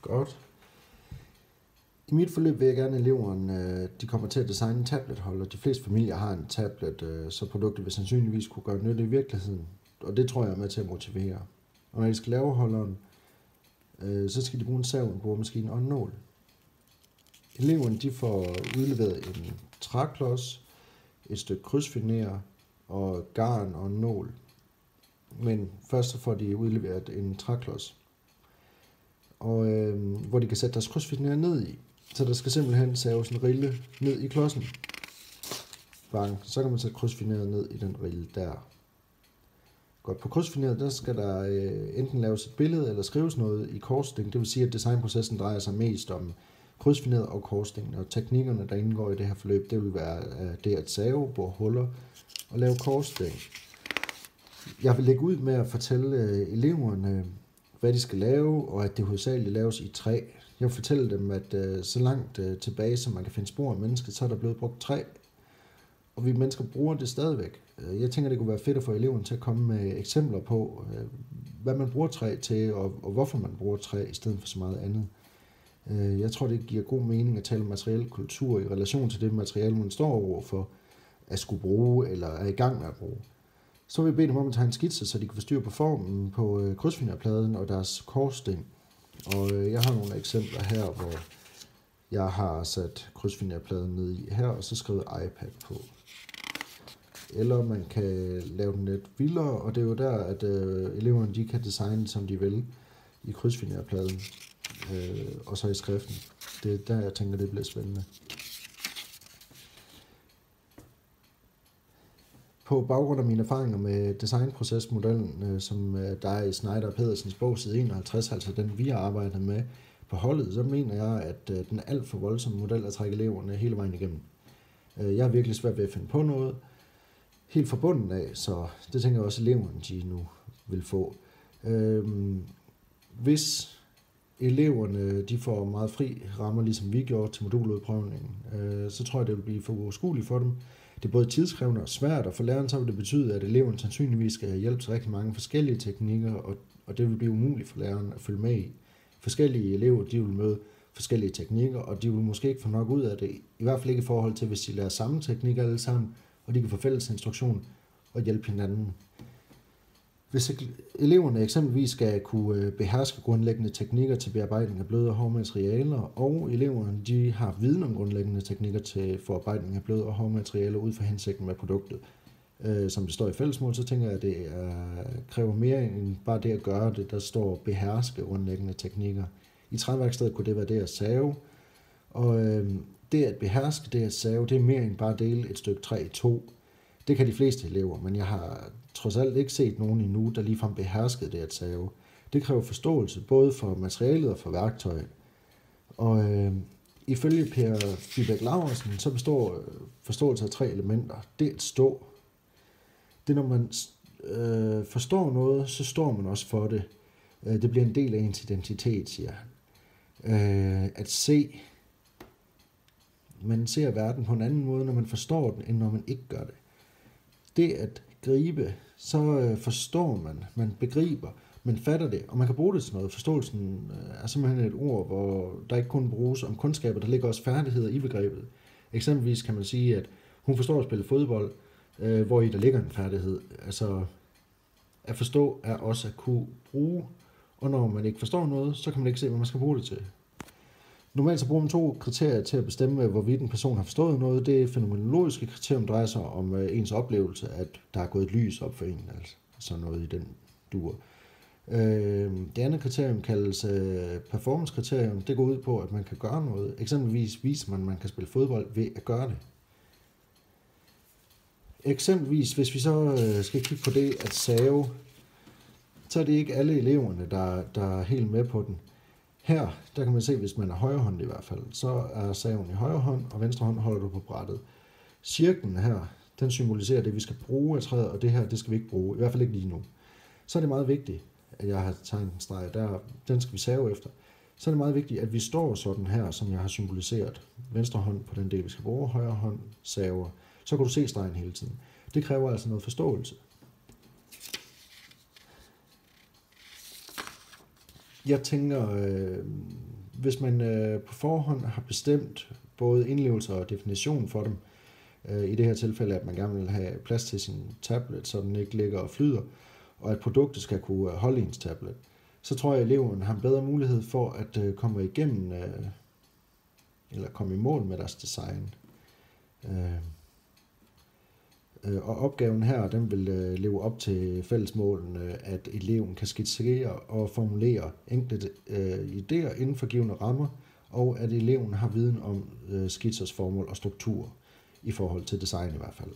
Godt. I mit forløb vil jeg gerne, at eleverne de kommer til at designe en tabletholder. De fleste familier har en tablet, så produktet vil sandsynligvis kunne gøre nytte i virkeligheden. Og det tror jeg er med til at motivere. Og når de skal lave holderen, så skal de bruge en sav, en boremaskine og en nål. Eleverne de får udleveret en træklods, et stykke krydsfiner og garn og en nål. Men først så får de udleveret en træklods, og hvor de kan sætte deres krydsfiner ned i. Så der skal simpelthen saves en rille ned i klodsen. Bang. Så kan man sætte krydsfineret ned i den rille der. Godt, på krydsfineret der skal der enten laves et billede eller skrives noget i korssting. Det vil sige, at designprocessen drejer sig mest om krydsfineret og korssting. Og teknikkerne, der indgår i det her forløb, det vil være det at save, bore huller og lave korssting. Jeg vil lægge ud med at fortælle eleverne, hvad de skal lave, og at det hovedsageligt laves i træ. Jeg vil fortælle dem, at så langt tilbage, som man kan finde spor af mennesket, så er der blevet brugt træ. Og vi mennesker bruger det stadigvæk. Jeg tænker, det kunne være fedt at få eleverne til at komme med eksempler på, hvad man bruger træ til, og hvorfor man bruger træ i stedet for så meget andet. Jeg tror, det giver god mening at tale om materiel kultur i relation til det materiale, man står over for at skulle bruge, eller er i gang med at bruge. Så vil jeg bede dem om at tage en skitse, så de kan få styr på formen på krydsfinerpladen og deres korssting. Og jeg har nogle eksempler her, hvor jeg har sat krydsfinerpladen ned i her, og så skrevet iPad på. Eller man kan lave den lidt vildere, og det er jo der, at eleverne de kan designe, som de vil, i krydsfinerpladen, og så i skriften. Det er der, jeg tænker, det bliver spændende. På baggrund af mine erfaringer med designprocesmodellen, som der er i Schneider og Pedersens bog side 51, altså den vi har arbejdet med på holdet, så mener jeg, at den er alt for voldsom model at trække eleverne hele vejen igennem. Jeg har virkelig svært ved at finde på noget helt forbundet af, så det tænker jeg også, at eleverne de nu vil få. Hvis eleverne de får meget fri rammer, ligesom vi gjorde til moduludprøvningen, så tror jeg, det vil blive for uoverskueligt for dem. Det er både tidskrævende og svært, og for læreren så vil det betyde, at eleverne sandsynligvis skal have hjælp til rigtig mange forskellige teknikker, og det vil blive umuligt for læreren at følge med i. Forskellige elever de vil møde forskellige teknikker, og de vil måske ikke få nok ud af det, i hvert fald ikke i forhold til, hvis de lærer samme teknikker alle sammen, og de kan få fælles instruktion og hjælpe hinanden. Hvis eleverne eksempelvis skal kunne beherske grundlæggende teknikker til bearbejdning af bløde og hårde materialer, og eleverne de har viden om grundlæggende teknikker til forarbejdning af bløde og hårde materialer ud fra hensigten med produktet, som det står i fællesmål, så tænker jeg, at det kræver mere end bare det at gøre det. Der står beherske grundlæggende teknikker. I træværkstedet kunne det være det at save, og det at beherske det at save, det er mere end bare at dele et stykke træ i to. Det kan de fleste elever, men jeg har trods alt ikke set nogen endnu, der ligefrem beherskede det at save. Det kræver forståelse, både for materialet og for værktøjet. Og ifølge Per Fibæk Laursen, så består forståelse af 3 elementer. Det at stå. Det er, når man forstår noget, så står man også for det. Det bliver en del af ens identitet, siger han. At se. Man ser verden på en anden måde, når man forstår den, end når man ikke gør det. Det at gribe, så forstår man begriber, man fatter det, og man kan bruge det til noget. Forståelsen er simpelthen et ord, hvor der ikke kun bruges om kundskaber, der ligger også færdigheder i begrebet. Eksempelvis kan man sige, at hun forstår at spille fodbold, hvor i der ligger en færdighed. Altså, at forstå er også at kunne bruge, og når man ikke forstår noget, så kan man ikke se, hvad man skal bruge det til. Normalt så bruger man 2 kriterier til at bestemme, hvorvidt en person har forstået noget. Det fænomenologiske kriterium drejer sig om ens oplevelse, at der er gået et lys op for en, altså sådan noget i den dur. Det andet kriterium kaldes performance-kriterium. Det går ud på, at man kan gøre noget. Eksempelvis viser man, at man kan spille fodbold ved at gøre det. Eksempelvis, hvis vi så skal kigge på det at save, så er det ikke alle eleverne, der er helt med på den. Her, der kan man se, hvis man er højrehåndet i hvert fald, så er saven i højre hånd, og venstre hånd holder du på brættet. Cirklen her, den symboliserer det, vi skal bruge af træet, og det her, det skal vi ikke bruge, i hvert fald ikke lige nu. Så er det meget vigtigt, at jeg har tegnet en streg der, den skal vi save efter. Så er det meget vigtigt, at vi står sådan her, som jeg har symboliseret. Venstre hånd på den del, vi skal bruge, højre hånd saver. Så kan du se stregen hele tiden. Det kræver altså noget forståelse. Jeg tænker, hvis man på forhånd har bestemt både indlevelse og definition for dem, i det her tilfælde, at man gerne vil have plads til sin tablet, så den ikke ligger og flyder, og at produktet skal kunne holde ens tablet, så tror jeg, at eleven har en bedre mulighed for at komme igennem, eller komme i mål med deres design. Og opgaven her, den vil leve op til fællesmålene, at eleven kan skitsere og formulere enkelte idéer inden for givne rammer, og at eleven har viden om skitsers formål og struktur i forhold til design i hvert fald.